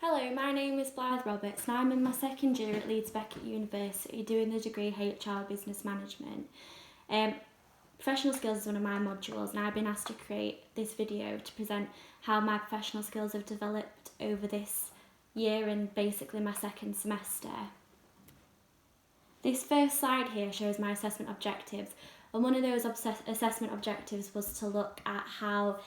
Hello, my name is Blythe Roberts and I'm in my second year at Leeds Beckett University doing the degree HR Business Management. Professional skills is one of my modules and I've been asked to create this video to present how my professional skills have developed over this year and basically my second semester. This first slide here shows my assessment objectives, and one of those assessment objectives was to look at how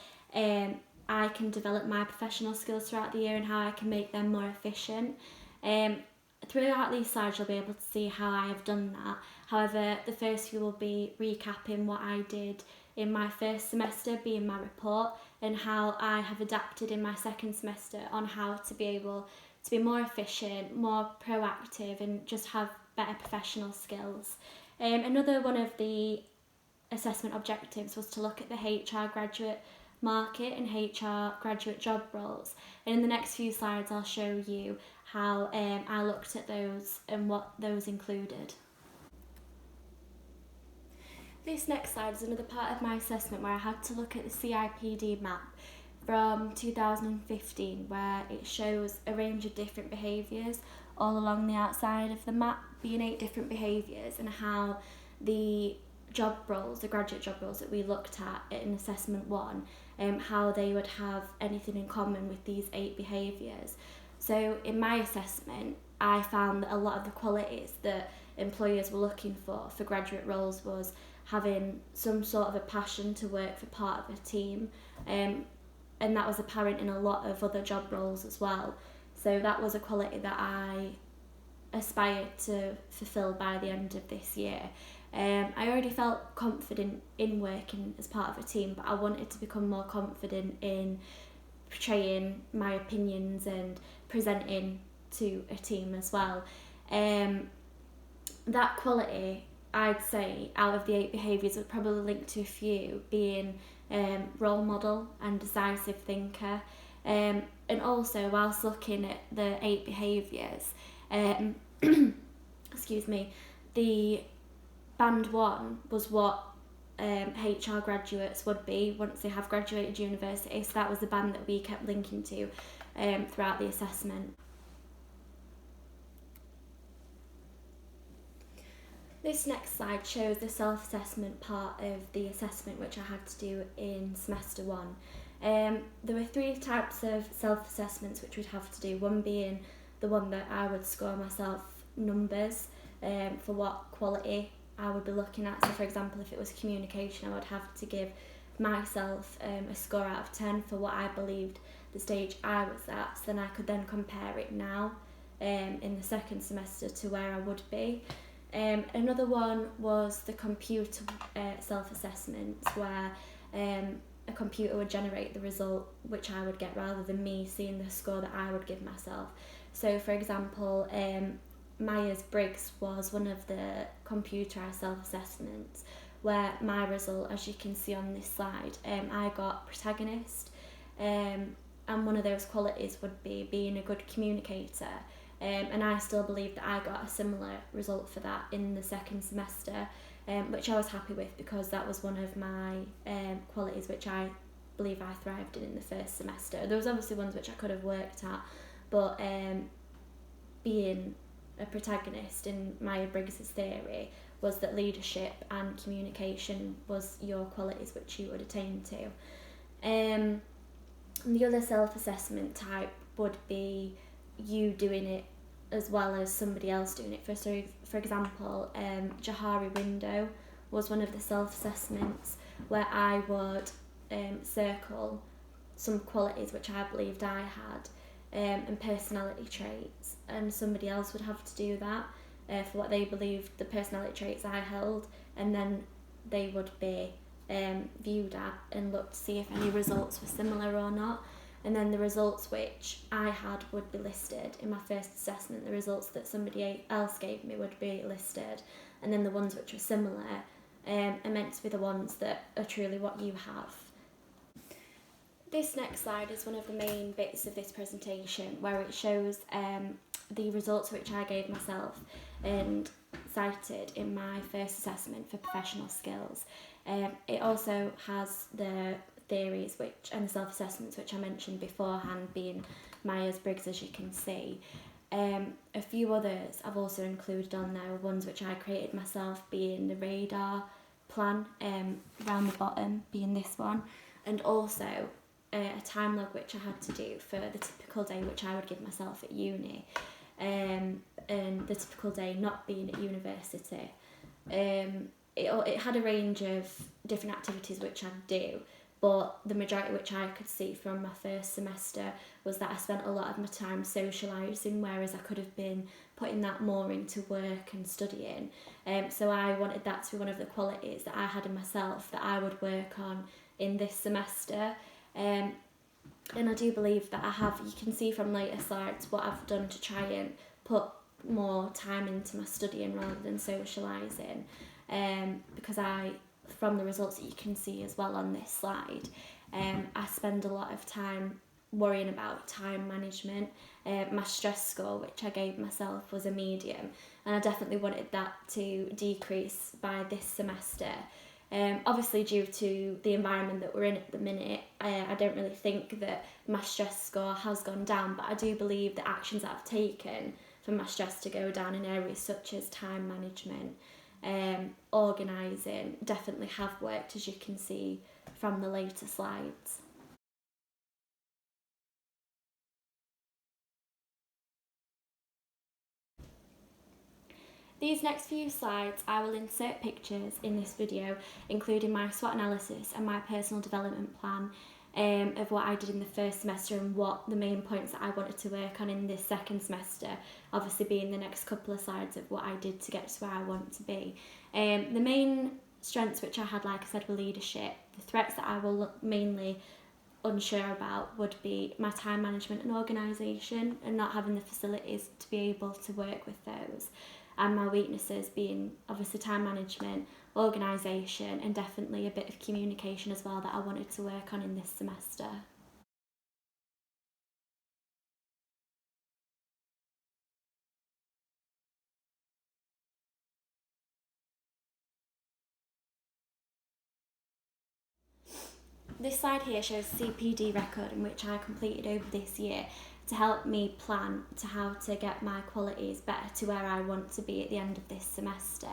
I can develop my professional skills throughout the year and how I can make them more efficient. Throughout these slides you'll be able to see how I have done that. However, the first few will be recapping what I did in my first semester, being my report, and how I have adapted in my second semester on how to be able to be more efficient, more proactive, and just have better professional skills. Another one of the assessment objectives was to look at the HR graduate market and HR graduate job roles, and in the next few slides I'll show you how I looked at those and what those included. This next slide is another part of my assessment where I had to look at the CIPD map from 2015, where it shows a range of different behaviours all along the outside of the map, being 8 different behaviours, and how the job roles, the graduate job roles that we looked at in assessment 1, how they would have anything in common with these 8 behaviours. So in my assessment, I found that a lot of the qualities that employers were looking for graduate roles was having some sort of a passion to work for part of a team, and that was apparent in a lot of other job roles as well. So that was a quality that I aspired to fulfil by the end of this year. I already felt confident in working as part of a team, but I wanted to become more confident in portraying my opinions and presenting to a team as well. That quality, I'd say, out of the 8 behaviours would probably link to a few, being role model and decisive thinker. And also, whilst looking at the 8 behaviours, excuse me, the band 1 was what HR graduates would be once they have graduated university, so that was the band that we kept linking to throughout the assessment. This next slide shows the self-assessment part of the assessment which I had to do in semester 1. There were 3 types of self-assessments which we'd have to do, one being the one that I would score myself numbers for what quality I would be looking at. So for example, if it was communication, I would have to give myself a score out of 10 for what I believed the stage I was at, so then I could then compare it now in the second semester to where I would be. Another one was the computer self-assessments, where a computer would generate the result which I would get rather than me seeing the score that I would give myself. So for example, Myers-Briggs was one of the computerised self-assessments where my result, as you can see on this slide, I got protagonist, and one of those qualities would be being a good communicator, and I still believe that I got a similar result for that in the second semester, which I was happy with because that was one of my qualities which I believe I thrived in the first semester. There was obviously ones which I could have worked at, but being a protagonist in Myers-Briggs' theory was that leadership and communication was your qualities which you would attain to. The other self-assessment type would be you doing it as well as somebody else doing it. For example, Johari Window was one of the self-assessments where I would circle some qualities which I believed I had, and personality traits, and somebody else would have to do that for what they believed the personality traits I held, and then they would be viewed at and looked to see if any results were similar or not, and then the results which I had would be listed in my first assessment. The results that somebody else gave me would be listed, and then the ones which were similar are meant to be the ones that are truly what you have. This next slide is one of the main bits of this presentation where it shows the results which I gave myself and cited in my first assessment for professional skills. It also has the theories and the self-assessments which I mentioned beforehand, being Myers-Briggs, as you can see. A few others I've also included on there, ones which I created myself, being the radar plan, around the bottom being this one, and also a time log which I had to do for the typical day which I would give myself at uni, and the typical day not being at university. It had a range of different activities which I'd do, but the majority which I could see from my first semester was that I spent a lot of my time socialising, whereas I could have been putting that more into work and studying. So I wanted that to be one of the qualities that I had in myself that I would work on in this semester. And I do believe that I have, you can see from later slides what I've done to try and put more time into my studying rather than socialising. Because from the results that you can see as well on this slide, I spend a lot of time worrying about time management. My stress score, which I gave myself, was a medium, and I definitely wanted that to decrease by this semester. Obviously, due to the environment that we're in at the minute, I don't really think that my stress score has gone down, but I do believe the actions that I've taken for my stress to go down in areas such as time management, organising, definitely have worked, as you can see from the later slides. These next few slides, I will insert pictures in this video, including my SWOT analysis and my personal development plan, of what I did in the first semester and what the main points that I wanted to work on in this second semester, obviously being the next couple of slides of what I did to get to where I want to be. The main strengths which I had, like I said, were leadership. The threats that I will mainly unsure about would be my time management and organisation, and not having the facilities to be able to work with those. And my weaknesses being obviously time management, organisation, and definitely a bit of communication as well that I wanted to work on in this semester. This slide here shows CPD record in which I completed over this year to help me plan to how to get my qualities better to where I want to be at the end of this semester.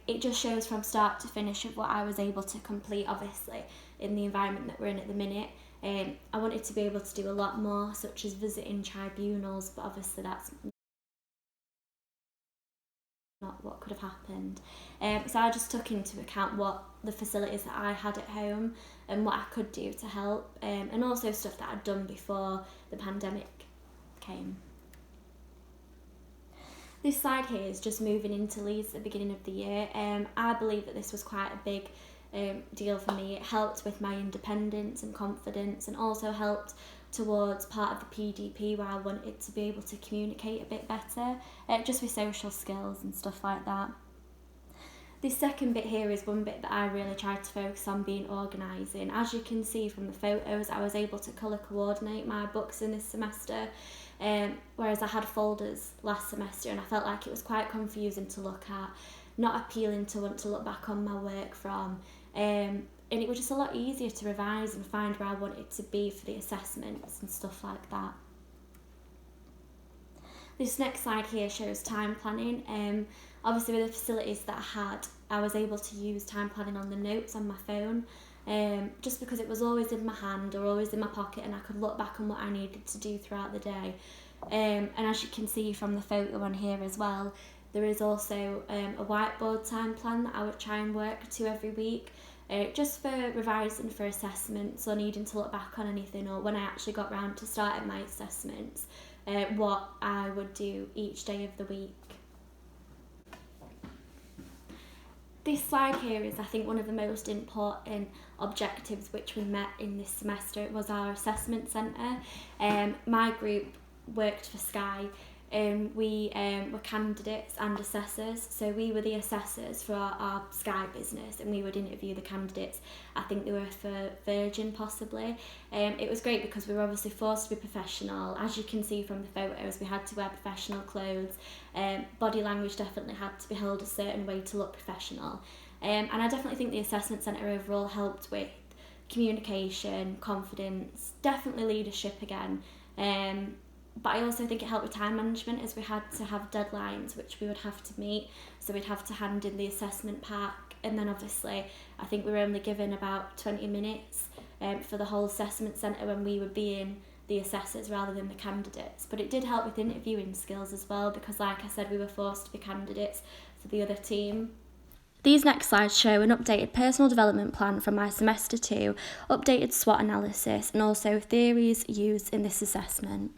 It just shows from start to finish of what I was able to complete, obviously, in the environment that we're in at the minute. I wanted to be able to do a lot more, such as visiting tribunals, but obviously that's not what could have happened. So I just took into account what the facilities that I had at home and what I could do to help, and also stuff that I'd done before the pandemic came. This slide here is just moving into Leeds at the beginning of the year. I believe that this was quite a big deal for me. It helped with my independence and confidence, and also helped towards part of the PDP where I wanted to be able to communicate a bit better, just with social skills and stuff like that. This second bit here is one bit that I really tried to focus on, being organising. As you can see from the photos, I was able to colour coordinate my books in this semester, whereas I had folders last semester and I felt like it was quite confusing to look at, not appealing to want to look back on my work from, and it was just a lot easier to revise and find where I wanted to be for the assessments and stuff like that. This next slide here shows time planning. Obviously with the facilities that I had, I was able to use time planning on the notes on my phone, just because it was always in my hand or always in my pocket, and I could look back on what I needed to do throughout the day. And as you can see from the photo on here as well, there is also a whiteboard time plan that I would try and work to every week, just for revising for assessments or needing to look back on anything, or when I actually got round to starting my assessments, what I would do each day of the week. This slide here is, I think, one of the most important objectives which we met in this semester. It was our assessment centre. My group worked for Sky, and we were candidates and assessors. So we were the assessors for our Sky business, and we would interview the candidates. I think they were for Virgin possibly. It was great because we were obviously forced to be professional. As you can see from the photos, we had to wear professional clothes. Body language definitely had to be held a certain way to look professional. And I definitely think the assessment centre overall helped with communication, confidence, definitely leadership again. But I also think it helped with time management, as we had to have deadlines which we would have to meet. So we'd have to hand in the assessment pack, and then obviously I think we were only given about 20 minutes for the whole assessment centre when we were being the assessors rather than the candidates. But it did help with interviewing skills as well, because like I said, we were forced to be candidates for the other team. These next slides show an updated personal development plan from my semester 2, updated SWOT analysis, and also theories used in this assessment.